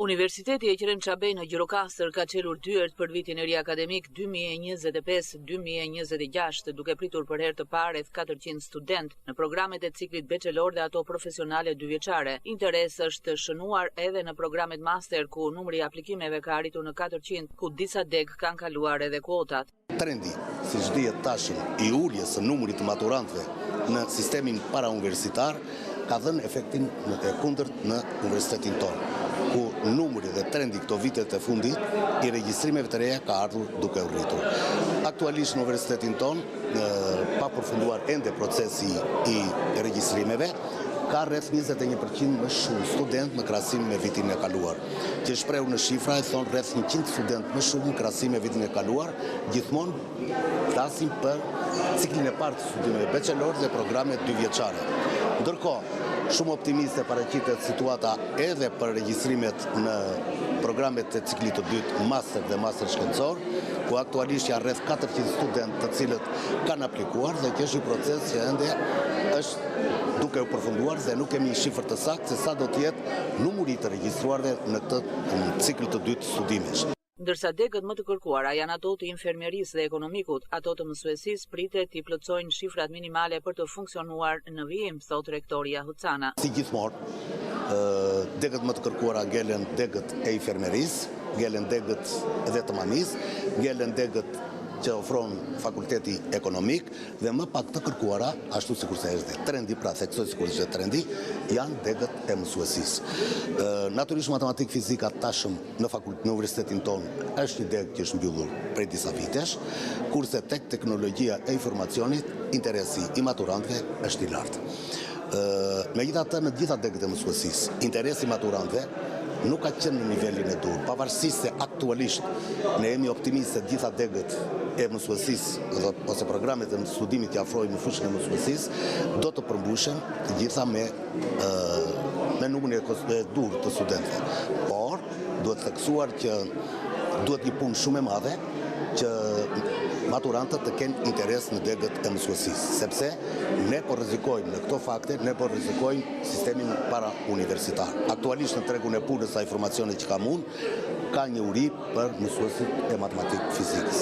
Universiteti e Qerim Çabej në Gjirokastër ka çelur dyert për vitin e ri akademik 2025-2026, duke pritur për herë të parë rreth 400 student në programet e ciklit bachelor dhe ato profesionale dyvjeçare. Interes është shënuar edhe në programet master, ku numri i aplikimeve ka arritur në 400, ku disa deg kanë kaluar edhe kuotat. Trendi, siç dihet tashmë, i uljes së numrit të maturantëve në sistemin parauniversitar ka dhënë efektin e kundërt në universitetin tonë, ku numri dhe trendi këto vitet e fundit i regjistrimeve të reja ka ardhur duke u rritur. Aktualisht në universitetin tonë, pa përfunduar ende procesi i regjistrimeve, ka rreth 21% më shumë student në krahasim me vitin e kaluar. Që shprehur në shifra e thonë rreth 100 student më shumë në krahasim me vitin e kaluar, gjithmonë flasim për ciklin e parë të studimeve bachelor dhe programet dyvjeçare. Ndërkohë, shumë optimiste paraqitet situata edhe për regjistrimet në programet e ciklit të dytë master dhe master shkencor, ku aktualisht janë rreth 400 student të cilët kanë aplikuar dhe kjo është një proces që ende është duke u përfunduar dhe nuk kemi një shifër të saktë se sa do të jetë numri i të regjistruarve në këtë cikël të dytë studimesh. Ndërsa degët më të kërkuara janë ato të infermierisë dhe ekonomikut, ato të mësuesisë pritet t'i plotësojnë shifrat minimale për të funksionuar në vijim, thot rektori Ahucana. Si gjithmonë, degët më të kërkuara ngelen degët e infermierisë, ngelen degët edhe të manisë, ngelen degët që ofron fakulteti ekonomik dhe më pak të kërkuara, ashtu sikurse është trendi, pra theksoj sikurse është trendi, janë degët e mësuesisë. Natyrisht matematik fizika tashëm në universitetin tonë është një degë që është mbyllur prej disa vitesh, kurse tek teknologjia e informacionit interesi i maturantëve është i lartë. Megjithatë, në gjitha degët e mësuesisë, interesi i maturantëve nuk ka qenë në nivelin e dur, pavarësisht se aktualisht ne jemi optimistë se gjitha degët e mësuesisë ose programet e studimit që afrojnë në fushën e mësuesisë do të përmbushen të gjitha me numrin e dur të studentëve. Por duhet theksuar që duhet një punë shumë e madhe që maturantët të kenë interes në degët e mësuesisë, sepse ne po rrezikojmë në këto fakte, ne po rrezikojmë sistemin parauniversitar. Aktualisht në tregun e punës sa informacione që kam unë, ka një uri për mësuesit e matematik fizikës,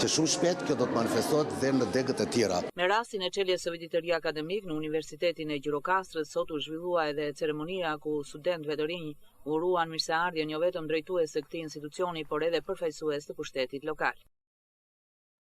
që shumë shpejt kjo do të manifestohet dhe në degët e tjera. Me rastin e çeljes së vitit të ri akademik në Universitetin e Gjirokastrës, sot u zhvillua edhe ceremonia ku studentëve të rinj uruan mirëseardhjen jo vetëm drejtues të këtij institucioni, por edhe përfaqësues të pushtetit lokal.